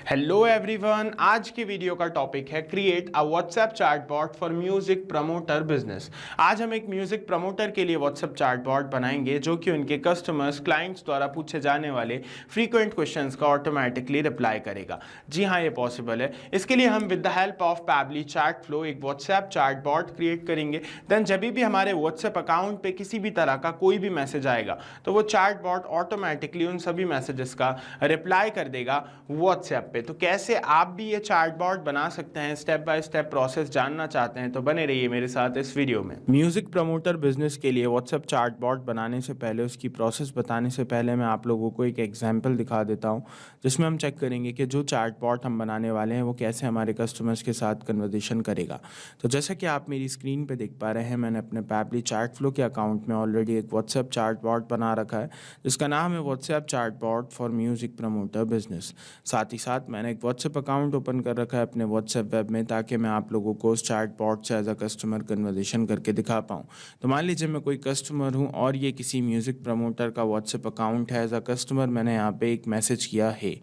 Hello everyone, आज की video का टॉपिक है create a WhatsApp chatbot for music promoter business. आज हम एक म्यूजिक प्रमोटर के लिए व्हाट्सएप चैटबॉट बनाएंगे जो कि उनके कस्टमर्स क्लाइंट्स द्वारा पूछे जाने वाले फ्रीक्वेंट क्वेश्चंस का ऑटोमेटिकली रिप्लाई करेगा। जी हाँ, ये पॉसिबल है। इसके लिए हम with the help of Pabbly chat flow एक व्हाट्सएप चैटबॉट क्रिएट करेंगे। देन जब भी हमारे व्हाट्सएप अकाउंट पे किसी भी तरह का कोई भी मैसेज आएगा तो वो चैटबॉट ऑटोमेटिकली उन सभी मैसेजेस का रिप्लाई कर देगा व्हाट्सएप पे। तो कैसे आप भी ये चैटबॉट बना सकते हैं, स्टेप बाय स्टेप प्रोसेस जानना चाहते हैं तो बने रहिए मेरे साथ इस वीडियो में। म्यूजिक प्रमोटर बिजनेस के लिए व्हाट्सएप चैटबॉट बनाने से पहले, उसकी प्रोसेस बताने से पहले मैं आप लोगों को एक एग्जांपल दिखा देता हूं जिसमें हम चेक करेंगे कि जो चैटबॉट हम बनाने वाले हैं वो कैसे हमारे कस्टमर्स के साथ कन्वर्सेशन करेगा। तो जैसा कि आप मेरी स्क्रीन पे देख पा रहे हैं, मैंने अपने पैबली चैट फ्लो के अकाउंट में ऑलरेडी एक व्हाट्सएप चैटबॉट बना रखा है जिसका नाम है WhatsApp chatbot for music promoter business. साथ ही साथ मैंने एक व्हाट्सएप अकाउंट ओपन कर रखा है अपने व्हाट्सएप वेब में ताकि मैं आप लोगों को उस चैटबॉट से एज अ कस्टमर कन्वर्सेशन करके दिखा पाऊँ। तो मान लीजिए मैं कोई कस्टमर हूँ और ये किसी म्यूज़िक प्रमोटर का व्हाट्सएप अकाउंट है। एज अ कस्टमर मैंने यहाँ पे एक मैसेज किया है।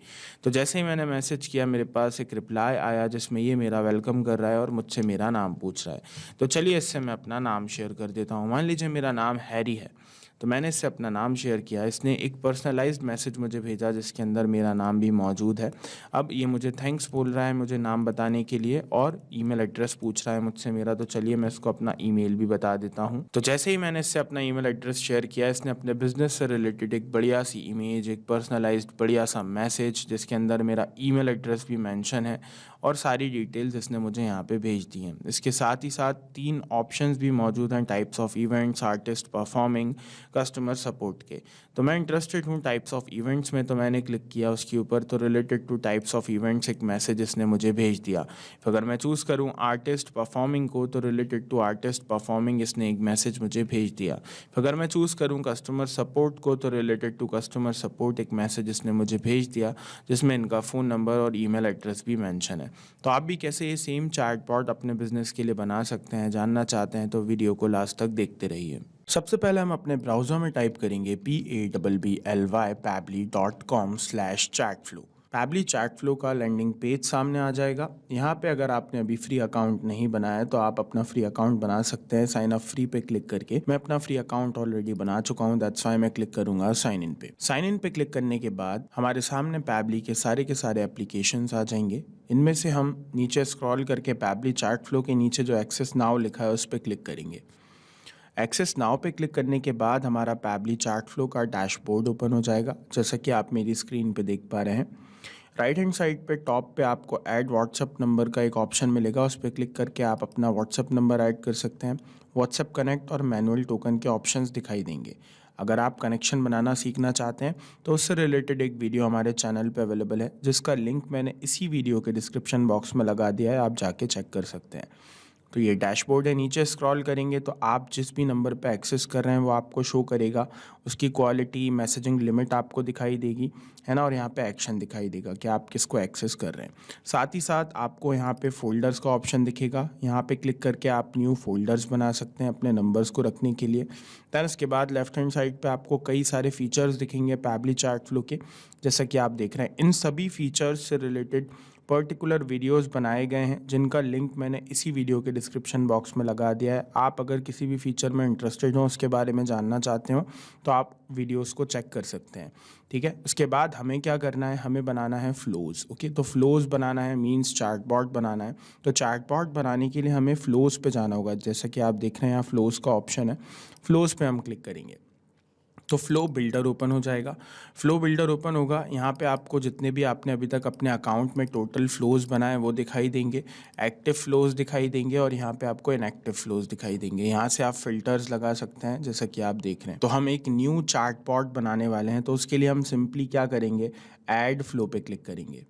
तो जैसे ही मैंने मैसेज किया मेरे पास एक रिप्लाई आया जिसमें ये मेरा वेलकम कर रहा है और मुझसे मेरा नाम पूछ रहा है। तो चलिए इससे मैं अपना नाम शेयर कर देता हूँ। मान लीजिए मेरा नाम हैरी है, तो मैंने इससे अपना नाम शेयर किया। इसने एक पर्सनलाइज्ड मैसेज मुझे भेजा जिसके अंदर मेरा नाम भी मौजूद है। अब ये मुझे थैंक्स बोल रहा है मुझे नाम बताने के लिए और ईमेल एड्रेस पूछ रहा है मुझसे मेरा। तो चलिए मैं इसको अपना ईमेल भी बता देता हूँ। तो जैसे ही मैंने इससे अपना ईमेल एड्रेस शेयर किया, इसने अपने बिजनेस से रिलेटेड एक बढ़िया सी इमेज, एक पर्सनलाइज्ड बढ़िया सा मैसेज जिसके अंदर मेरा ईमेल एड्रेस भी मेंशन है और सारी डिटेल्स इसने मुझे यहाँ पे भेज दी हैं। इसके साथ ही साथ 3 ऑप्शंस भी मौजूद हैं, types of events, artist, performing, customer support के। तो मैं इंटरेस्टेड हूँ टाइप्स ऑफ इवेंट्स में, तो मैंने क्लिक किया उसके ऊपर। तो related two types of events एक मैसेज इसने मुझे भेज दिया। तो अगर मैं चूज़ करूँ आर्टिस्ट परफॉर्मिंग को तो रिलेटेड टू आर्टिस्ट परफॉर्मिंग इसने एक मैसेज मुझे भेज दिया। तो अगर मैं चूज़ करूँ कस्टमर सपोर्ट को तो रिलेटेड टू कस्टमर सपोर्ट एक मैसेज इसने मुझे भेज दिया जिसमें इनका फ़ोन नंबर और ईमेल एड्रेस भी मेंशन है। तो आप भी कैसे ये सेम चैटबॉट अपने बिजनेस के लिए बना सकते हैं, जानना चाहते हैं तो वीडियो को लास्ट तक देखते रहिए। सबसे पहले हम अपने ब्राउज़र में टाइप करेंगे pably.com/chatflow। पैबली चैट फ्लो का लैंडिंग पेज सामने आ जाएगा। यहाँ पे अगर आपने अभी फ्री अकाउंट नहीं बनाया है तो आप अपना फ्री अकाउंट बना सकते हैं साइन अप फ्री पे क्लिक करके। मैं अपना फ्री अकाउंट ऑलरेडी बना चुका हूँ, दैट्स व्हाई मैं क्लिक करूंगा साइन इन पे। साइन इन पे क्लिक करने के बाद हमारे सामने पैबली के सारे एप्लीकेशंस आ जाएंगे। इनमें से हम नीचे स्क्रॉल करके पैबली चैट फ्लो के नीचे जो एक्सेस नाउ लिखा है उस पर क्लिक करेंगे। एक्सेस नाउ पे क्लिक करने के बाद हमारा पैबली चैट फ्लो का डैशबोर्ड ओपन हो जाएगा जैसा कि आप मेरी स्क्रीन पे देख पा रहे हैं। राइट हैंड साइड पे टॉप पे आपको ऐड व्हाट्सएप नंबर का एक ऑप्शन मिलेगा, उस पर क्लिक करके आप अपना व्हाट्सएप नंबर ऐड कर सकते हैं। व्हाट्सएप कनेक्ट और मैनुअल टोकन के ऑप्शंस दिखाई देंगे। अगर आप कनेक्शन बनाना सीखना चाहते हैं तो उससे रिलेटेड एक वीडियो हमारे चैनल पे अवेलेबल है जिसका लिंक मैंने इसी वीडियो के डिस्क्रिप्शन बॉक्स में लगा दिया है, आप जाके चेक कर सकते हैं। तो ये डैशबोर्ड है। नीचे स्क्रॉल करेंगे तो आप जिस भी नंबर पे एक्सेस कर रहे हैं वो आपको शो करेगा। उसकी क्वालिटी, मैसेजिंग लिमिट आपको दिखाई देगी, है ना, और यहाँ पे एक्शन दिखाई देगा कि आप किसको एक्सेस कर रहे हैं। साथ ही साथ आपको यहाँ पे फोल्डर्स का ऑप्शन दिखेगा। यहाँ पे क्लिक करके आप न्यू फोल्डर्स बना सकते हैं अपने नंबर्स को रखने के लिए। दैन उसके बाद लेफ्ट हैंड साइड पे आपको कई सारे फीचर्स दिखेंगे पैबली चैट फ्लो के, जैसा कि आप देख रहे हैं। इन सभी फीचर्स से रिलेटेड पर्टिकुलर वीडियोस बनाए गए हैं जिनका लिंक मैंने इसी वीडियो के डिस्क्रिप्शन बॉक्स में लगा दिया है। आप अगर किसी भी फीचर में इंटरेस्टेड हो, उसके बारे में जानना चाहते हो तो आप वीडियोस को चेक कर सकते हैं, ठीक है। उसके बाद हमें क्या करना है, हमें बनाना है फ्लोज़। ओके, तो फ्लोज़ बनाना है मींस चैटबॉट बनाना है। तो चैटबॉट बनाने के लिए हमें फ्लोज़ पे जाना होगा। जैसा कि आप देख रहे हैं यहाँ फ्लोज़ का ऑप्शन है, फ्लोज़ पे हम क्लिक करेंगे तो फ्लो बिल्डर ओपन हो जाएगा। फ्लो बिल्डर ओपन होगा, यहाँ पे आपको जितने भी आपने अभी तक अपने अकाउंट में टोटल फ्लोज़ बनाए वो दिखाई देंगे, एक्टिव फ्लोज़ दिखाई देंगे और यहाँ पे आपको इनएक्टिव फ्लोज़ दिखाई देंगे। यहाँ से आप फिल्टर्स लगा सकते हैं जैसा कि आप देख रहे हैं। तो हम एक न्यू चैटबॉट बनाने वाले हैं तो उसके लिए हम सिंपली क्या करेंगे, ऐड फ्लो पे क्लिक करेंगे।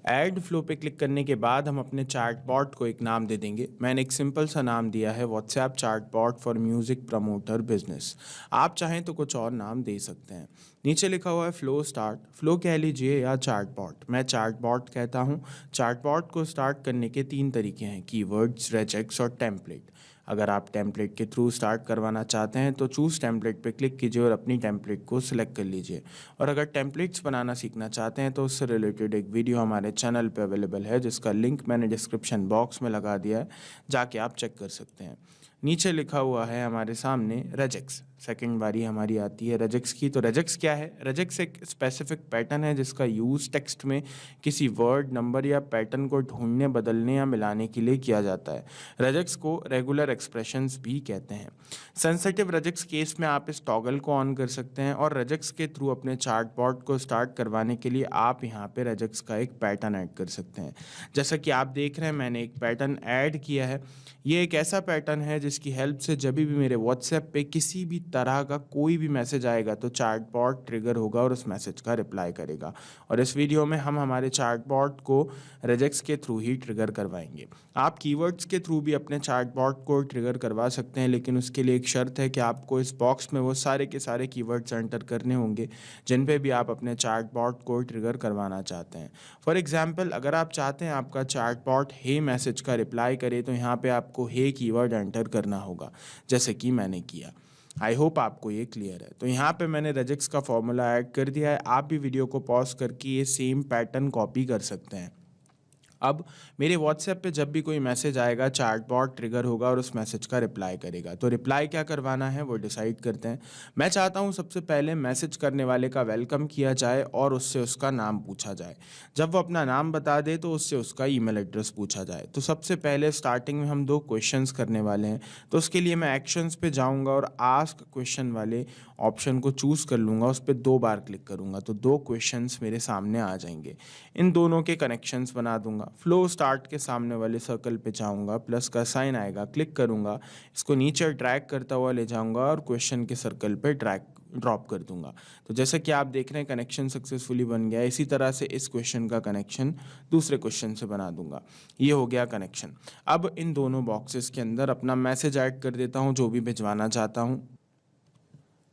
ऐड फ्लो पे क्लिक करने के बाद हम अपने चैटबॉट को एक नाम दे देंगे। मैंने एक सिंपल सा नाम दिया है WhatsApp chatbot for music promoter business. आप चाहें तो कुछ और नाम दे सकते हैं। नीचे लिखा हुआ है फ्लो स्टार्ट, फ्लो कह लीजिए या चैटबॉट। मैं चैटबॉट कहता हूँ। चैटबॉट को स्टार्ट करने के 3 तरीके हैं, कीवर्ड्स, रेजेक्स और टेम्पलेट। अगर आप टेम्पलेट के थ्रू स्टार्ट करवाना चाहते हैं तो चूज़ टेम्पलेट पे क्लिक कीजिए और अपनी टेम्पलेट को सिलेक्ट कर लीजिए। और अगर टेम्पलेट्स बनाना सीखना चाहते हैं तो उससे रिलेटेड एक वीडियो हमारे चैनल पे अवेलेबल है, जिसका लिंक मैंने डिस्क्रिप्शन बॉक्स में लगा दिया है, जाके आप चेक कर सकते हैं। नीचे लिखा हुआ है हमारे सामने रेजेक्स, सेकंड बारी हमारी आती है रेजेक्स की। तो रेजेक्स क्या है? रेजेक्स एक स्पेसिफिक पैटर्न है जिसका यूज़ टेक्स्ट में किसी वर्ड, नंबर या पैटर्न को ढूंढने, बदलने या मिलाने के लिए किया जाता है। रेजेक्स को रेगुलर एक्सप्रेशंस भी कहते हैं। सेंसिटिव रेजेक्स केस में आप इस टॉगल को ऑन कर सकते हैं और रेजेक्स के थ्रू अपने चार्ट बोर्ड को स्टार्ट करवाने के लिए आप यहाँ पे रेजेक्स का एक पैटर्न ऐड कर सकते हैं। जैसा कि आप देख रहे हैं, मैंने एक पैटर्न ऐड किया है। ये एक ऐसा पैटर्न है जिसकी हेल्प से जब भी मेरे व्हाट्सएप पे किसी भी तरह का कोई भी मैसेज आएगा तो चैटबॉट ट्रिगर होगा और उस मैसेज का रिप्लाई करेगा। और इस वीडियो में हम हमारे चैटबॉट को रेजेक्स के थ्रू ही ट्रिगर करवाएंगे। आप कीवर्ड्स के थ्रू भी अपने चैटबॉट को ट्रिगर करवा सकते हैं, लेकिन उसके लिए एक शर्त है कि आपको इस बॉक्स में वो सारे के सारे कीवर्ड्स एंटर करने होंगे जिन पे भी आप अपने चैटबॉट को ट्रिगर करवाना चाहते हैं। फॉर एग्जाम्पल, अगर आप चाहते हैं आपका चैटबॉट हे मैसेज का रिप्लाई करे तो यहाँ पे आपको हे कीवर्ड एंटर करना होगा, जैसे कि मैंने किया। आई होप आपको ये क्लियर है। तो यहाँ पे मैंने रेजेक्स का फॉर्मूला ऐड कर दिया है। आप भी वीडियो को पॉज करके ये सेम पैटर्न कॉपी कर सकते हैं। अब मेरे व्हाट्सएप पे जब भी कोई मैसेज आएगा, चैटबॉट ट्रिगर होगा और उस मैसेज का रिप्लाई करेगा। तो रिप्लाई क्या करवाना है वो डिसाइड करते हैं। मैं चाहता हूँ सबसे पहले मैसेज करने वाले का वेलकम किया जाए और उससे उसका नाम पूछा जाए। जब वो अपना नाम बता दे तो उससे उसका ईमेल एड्रेस पूछा जाए। तो सबसे पहले स्टार्टिंग में हम 2 क्वेश्चंस करने वाले हैं, तो उसके लिए मैं एक्शंस पे जाऊँगा और आस्क क्वेश्चन वाले ऑप्शन को चूज़ कर लूँगा, उस पर 2 बार क्लिक करूँगा तो 2 क्वेश्चंस मेरे सामने आ जाएंगे। इन दोनों के कनेक्शंस बना दूंगा। फ्लो स्टार्ट के सामने वाले सर्कल पे जाऊंगा, प्लस का साइन आएगा, क्लिक करूंगा, इसको नीचे ड्रैग करता हुआ ले जाऊंगा और क्वेश्चन के सर्कल पे ड्रॉप कर दूंगा। तो जैसा कि आप देख रहे हैं कनेक्शन सक्सेसफुली बन गया। इसी तरह से इस क्वेश्चन का कनेक्शन दूसरे क्वेश्चन से बना दूंगा। ये हो गया कनेक्शन। अब इन दोनों बॉक्सेस के अंदर अपना मैसेज ऐड कर देता हूँ जो भी भिजवाना चाहता हूँ।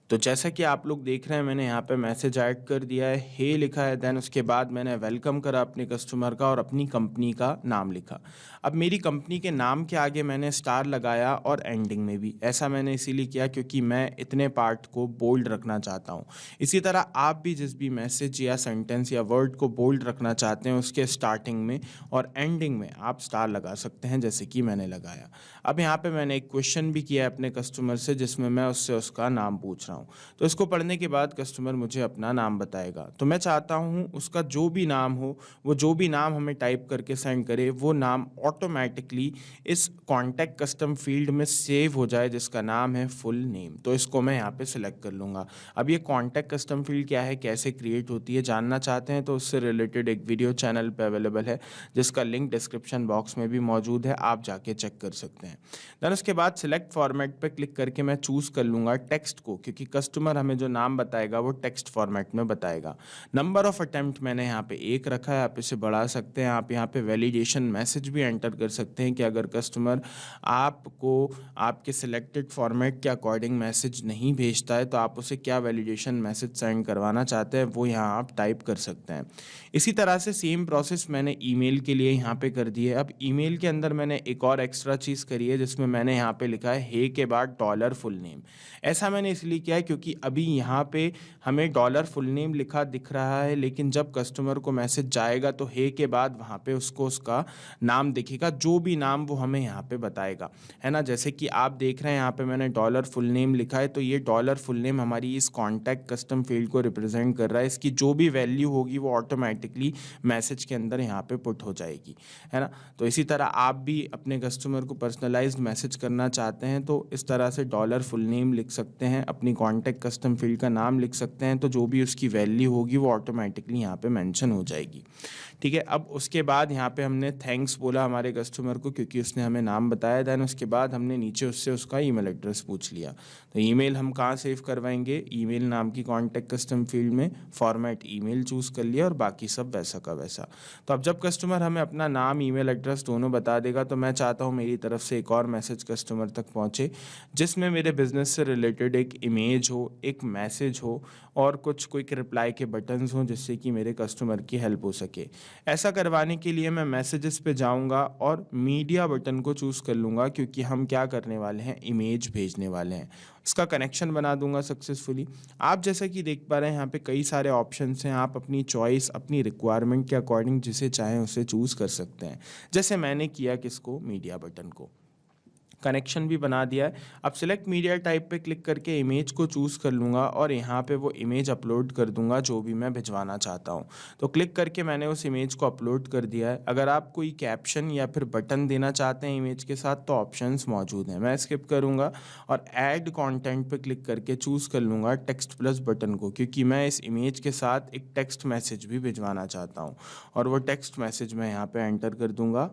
तो जैसा कि आप लोग देख रहे हैं, मैंने यहाँ पे मैसेज ऐड कर दिया है, हे लिखा है, देन उसके बाद मैंने वेलकम करा अपने कस्टमर का और अपनी कंपनी का नाम लिखा। अब मेरी कंपनी के नाम के आगे मैंने स्टार लगाया और एंडिंग में भी। ऐसा मैंने इसीलिए किया क्योंकि मैं इतने पार्ट को बोल्ड रखना चाहता हूँ। इसी तरह आप भी जिस भी मैसेज या सेंटेंस या वर्ड को बोल्ड रखना चाहते हैं उसके स्टार्टिंग में और एंडिंग में आप स्टार लगा सकते हैं, जैसे कि मैंने लगाया। अब यहाँ पे मैंने एक क्वेश्चन भी किया है अपने कस्टमर से जिसमें मैं उससे उसका नाम पूछ रहा हूँ। तो इसको पढ़ने के बाद कस्टमर मुझे अपना नाम बताएगा। तो मैं चाहता हूँ उसका जो भी नाम हो, वो जो भी नाम हमें टाइप करके सेंड करे, वो नाम ऑटोमेटिकली इस कॉन्टैक्ट कस्टम फील्ड में सेव हो जाए जिसका नाम है फुल नेम। तो इसको मैं यहाँ पे सिलेक्ट कर लूँगा। अब ये कॉन्टैक्ट कस्टम फील्ड क्या है, कैसे क्रिएट होती है, जानना चाहते हैं तो उससे रिलेटेड एक वीडियो चैनल पे अवेलेबल है जिसका लिंक डिस्क्रिप्शन बॉक्स में भी मौजूद है, आप जाके चेक कर सकते हैं। देन उसके बाद सिलेक्ट फॉर्मेट पे क्लिक करके मैं चूज़ कर लूँगा टेक्स्ट को, क्योंकि कस्टमर हमें जो नाम बताएगा वो टेक्स्ट फॉर्मेट में बताएगा। नंबर ऑफ अटेम्प्ट मैंने यहाँ पे 1 रखा है, आप इसे बढ़ा सकते हैं। आप यहाँ पे वैलिडेशन मैसेज भी एंटर कर सकते हैं कि अगर कस्टमर आपको आपके सिलेक्टेड फॉर्मेट के अकॉर्डिंग मैसेज नहीं भेजता है तो आप उसे क्या वैलिडेशन मैसेज सेंड करवाना चाहते हैं वो यहाँ आप टाइप कर सकते हैं। इसी तरह से सेम प्रोसेस मैंने ईमेल के लिए यहाँ पे कर दी है। अब ईमेल के अंदर मैंने एक और एक्स्ट्रा चीज़ करी है जिसमें मैंने यहाँ पे लिखा है हे के बाद डॉलर फुल नेम। ऐसा मैंने इसलिए किया है क्योंकि अभी यहाँ पे हमें डॉलर फुल नेम लिखा दिख रहा है, लेकिन जब कस्टमर को मैसेज जाएगा तो हे के बाद वहाँ पे उसको उसका नाम दिखेगा, जो भी नाम वो हमें यहाँ पे बताएगा, है ना। जैसे कि आप देख रहे हैं यहाँ पे मैंने डॉलर फुल नेम लिखा है, तो ये डॉलर फुल नेम हमारी इस कॉन्टैक्ट कस्टम फील्ड को रिप्रेजेंट कर रहा है। इसकी जो भी वैल्यू होगी वो ऑटोमेटिकली मैसेज के अंदर यहाँ पे पुट हो जाएगी, है ना। तो इसी तरह आप भी अपने कस्टमर को पर्सनलाइज्ड मैसेज करना चाहते हैं तो इस तरह से डॉलर फुल नेम लिख सकते हैं, अपनी कॉन्टैक्ट कस्टम फील्ड का नाम लिख सकते हैं, तो जो भी उसकी वैल्यू होगी वो ऑटोमेटिकली यहाँ पे मेंशन हो जाएगी। ठीक है। अब उसके बाद यहाँ पे हमने थैंक्स बोला हमारे कस्टमर को क्योंकि उसने हमें नाम बताया। देन उसके बाद हमने नीचे उससे उसका ईमेल एड्रेस पूछ लिया। तो ईमेल हम कहाँ सेव करवाएंगे, ईमेल नाम की कॉन्टैक्ट कस्टम फील्ड में फॉर्मेट ईमेल चूज़ कर लिया और बाकी सब वैसा का वैसा। तो अब जब कस्टमर हमें अपना नाम ईमेल एड्रेस दोनों बता देगा तो मैं चाहता हूँ मेरी तरफ से एक और मैसेज कस्टमर तक पहुँचे जिसमें मेरे बिजनेस से रिलेटेड एक इमेज इमेज हो, एक मैसेज हो और कुछ क्विक रिप्लाई के बटन्स हों जिससे कि मेरे कस्टमर की हेल्प हो सके। ऐसा करवाने के लिए मैं मैसेजेस पे जाऊंगा और मीडिया बटन को चूज़ कर लूँगा, क्योंकि हम क्या करने वाले हैं, इमेज भेजने वाले हैं। इसका कनेक्शन बना दूंगा सक्सेसफुली। आप जैसा कि देख पा रहे हैं यहाँ पे कई सारे ऑप्शंस हैं, आप अपनी चॉइस अपनी रिक्वायरमेंट के अकॉर्डिंग जिसे चाहें उसे चूज़ कर सकते हैं। जैसे मैंने किया किसको, मीडिया बटन को। कनेक्शन भी बना दिया है। अब सिलेक्ट मीडिया टाइप पे क्लिक करके इमेज को चूज़ कर लूँगा और यहाँ पे वो इमेज अपलोड कर दूँगा जो भी मैं भिजवाना चाहता हूँ। तो क्लिक करके मैंने उस इमेज को अपलोड कर दिया है। अगर आप कोई कैप्शन या फिर बटन देना चाहते हैं इमेज के साथ तो ऑप्शंस मौजूद हैं। मैं स्किप करूँगा और ऐड कंटेंट पे क्लिक करके चूज़ कर लूँगा टेक्स्ट प्लस बटन को, क्योंकि मैं इस इमेज के साथ एक टेक्स्ट मैसेज भी भिजवाना चाहता हूँ और वो टेक्स्ट मैसेज मैं यहाँ पे एंटर कर दूँगा।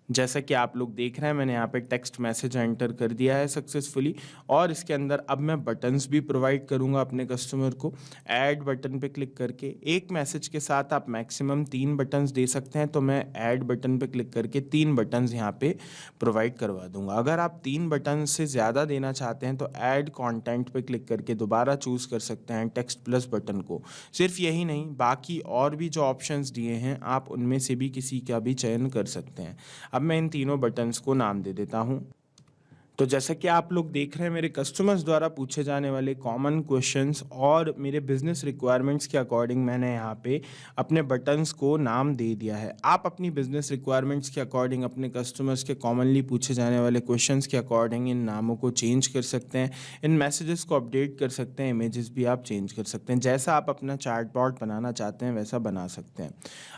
जैसा कि आप लोग देख रहे हैं मैंने यहाँ पे टेक्स्ट मैसेज एंटर कर दिया है सक्सेसफुली और इसके अंदर अब मैं बटन्स भी प्रोवाइड करूँगा अपने कस्टमर को। ऐड बटन पे क्लिक करके एक मैसेज के साथ आप मैक्सिमम 3 बटन्स दे सकते हैं, तो मैं ऐड बटन पे क्लिक करके 3 बटन्स यहाँ पे प्रोवाइड करवा दूंगा। अगर आप 3 बटन से ज़्यादा देना चाहते हैं तो ऐड कॉन्टेंट पे क्लिक करके दोबारा चूज़ कर सकते हैं टेक्स्ट प्लस बटन को। सिर्फ यही नहीं, बाकी और भी जो ऑप्शंस दिए हैं आप उनमें से भी किसी का भी चयन कर सकते हैं। अब मैं इन तीनों बटन्स को नाम दे देता हूं। तो जैसा कि आप लोग देख रहे हैं मेरे कस्टमर्स द्वारा पूछे जाने वाले कॉमन क्वेश्चंस और मेरे बिजनेस रिक्वायरमेंट्स के अकॉर्डिंग मैंने यहाँ पे अपने बटन्स को नाम दे दिया है। आप अपनी बिजनेस रिक्वायरमेंट्स के अकॉर्डिंग अपने कस्टमर्स के कॉमनली पूछे जाने वाले क्वेश्चंस के अकॉर्डिंग इन नामों को चेंज कर सकते हैं, इन मैसेजेस को अपडेट कर सकते हैं, इमेजेस भी आप चेंज कर सकते हैं। जैसा आप अपना चैटबॉट बनाना चाहते हैं वैसा बना सकते हैं।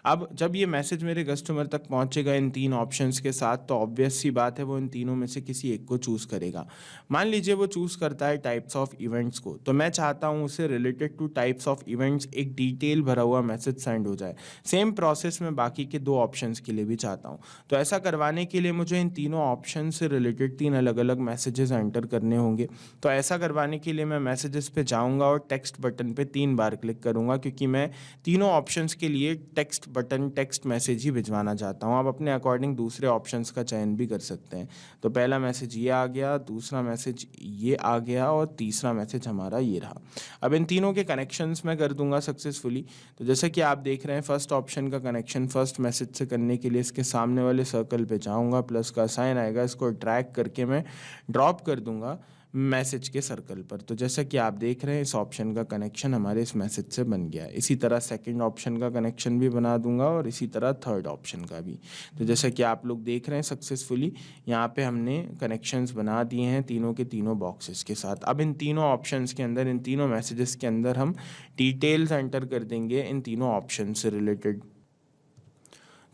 अब जब ये मैसेज मेरे कस्टमर तक पहुँचेगा इन 3 ऑप्शंस के साथ, तो ऑब्वियस सी बात है वो इन तीनों में से किसी एक को चूज़ करेगा। मान लीजिए वो चूज़ करता है टाइप्स ऑफ इवेंट्स को, तो मैं चाहता हूँ उसे related two types of events एक डिटेल भरा हुआ मैसेज सेंड हो जाए। सेम प्रोसेस में बाकी के 2 ऑप्शंस के लिए भी चाहता हूँ। तो ऐसा करवाने के लिए मुझे इन तीनों ऑप्शन से रिलेटेड 3 अलग अलग मैसेजेस एंटर करने होंगे। तो ऐसा करवाने के लिए मैं मैसेजेस पे जाऊँगा और टेक्स्ट बटन पे 3 बार क्लिक करूँगा, क्योंकि मैं तीनों ऑप्शंस के लिए टेक्स्ट बटन टेक्स्ट मैसेज ही भिजवाना चाहता हूँ। आप अपने अकॉर्डिंग दूसरे ऑप्शंस का चयन भी कर सकते हैं। तो पहला मैसेज ये आ गया, दूसरा मैसेज ये आ गया और तीसरा मैसेज हमारा ये रहा। अब इन तीनों के कनेक्शंस मैं कर दूंगा सक्सेसफुली। तो जैसे कि आप देख रहे हैं फर्स्ट ऑप्शन का कनेक्शन फर्स्ट मैसेज से करने के लिए इसके सामने वाले सर्कल पे जाऊंगा, प्लस का साइन आएगा, इसको ड्रैग करके मैं ड्रॉप कर दूंगा मैसेज के सर्कल पर। तो जैसा कि आप देख रहे हैं इस ऑप्शन का कनेक्शन हमारे इस मैसेज से बन गया है। इसी तरह सेकंड ऑप्शन का कनेक्शन भी बना दूंगा और इसी तरह थर्ड ऑप्शन का भी। तो जैसा कि आप लोग देख रहे हैं सक्सेसफुली यहाँ पे हमने कनेक्शंस बना दिए हैं तीनों के तीनों बॉक्सेस के साथ। अब इन तीनों ऑप्शंस के अंदर, इन तीनों मैसेजेस के अंदर हम डिटेल्स एंटर कर देंगे इन तीनों ऑप्शन से रिलेटेड।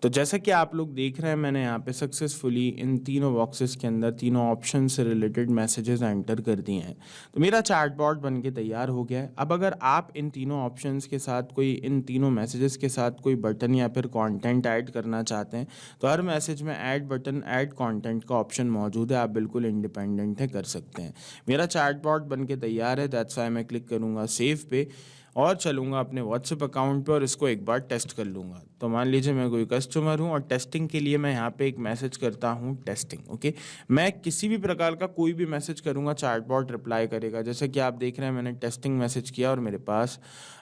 तो जैसा कि आप लोग देख रहे हैं मैंने यहाँ पे सक्सेसफुली इन तीनों बॉक्सेस के अंदर तीनों ऑप्शन से रिलेटेड मैसेजेस एंटर कर दिए हैं। तो मेरा चैटबॉट बन के तैयार हो गया है। अब अगर आप इन तीनों ऑप्शंस के साथ कोई, इन तीनों मैसेजेस के साथ कोई बटन या फिर कंटेंट ऐड करना चाहते हैं तो हर मैसेज में ऐड बटन ऐड कंटेंट का ऑप्शन मौजूद है। आप बिल्कुल इंडिपेंडेंट है, कर सकते हैं। मेरा चैटबॉट बन के तैयार है, दैट्स व्हाई मैं क्लिक करूँगा सेव पे और चलूँगा अपने व्हाट्सएप अकाउंट पे और इसको एक बार टेस्ट कर लूँगा। तो मान लीजिए मैं कोई कस्टमर हूँ और टेस्टिंग के लिए मैं यहाँ पे एक मैसेज करता हूँ टेस्टिंग, ओके। मैं किसी भी प्रकार का कोई भी मैसेज करूँगा चैटबॉट रिप्लाई करेगा। जैसे कि आप देख रहे हैं मैंने टेस्टिंग मैसेज किया और मेरे पास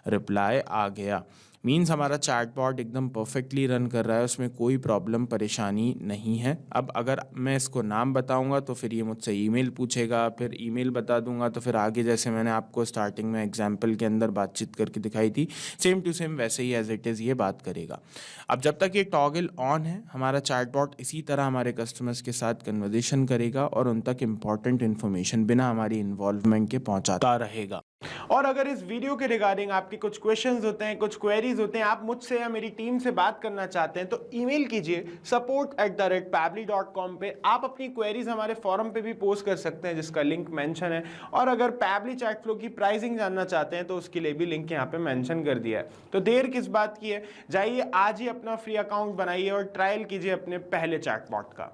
रिप्लाई आ गया। मीन्स हमारा चैटबॉट एकदम परफेक्टली रन कर रहा है, उसमें कोई प्रॉब्लम परेशानी नहीं है। अब अगर मैं इसको नाम बताऊंगा तो फिर ये मुझसे ईमेल पूछेगा, फिर ईमेल बता दूंगा तो फिर आगे जैसे मैंने आपको स्टार्टिंग में एग्जाम्पल के अंदर बातचीत करके दिखाई थी सेम टू सेम वैसे ही एज इट इज़ ये बात करेगा। अब जब तक ये टॉगल ऑन है हमारा चैटबॉट इसी तरह हमारे कस्टमर्स के साथ कन्वर्सेशन करेगा और उन तक इंपॉर्टेंट इन्फॉर्मेशन बिना हमारी इन्वॉल्वमेंट के पहुंचाता रहेगा। और अगर इस वीडियो के रिगार्डिंग आपके कुछ क्वेश्चंस होते हैं, कुछ क्वेरीज होते हैं, आप मुझसे या मेरी टीम से बात करना चाहते हैं तो ईमेल कीजिए support@pabbly.com पे। आप अपनी क्वेरीज हमारे फॉरम पे भी पोस्ट कर सकते हैं जिसका लिंक मेंशन है। और अगर पैबली चैट फ्लो की प्राइसिंग जानना चाहते हैं तो उसके लिए भी लिंक यहाँ पे मेंशन कर दिया है। तो देर किस बात की है, जाइए आज ही अपना फ्री अकाउंट बनाइए और ट्रायल कीजिए अपने पहले चैटबॉट का।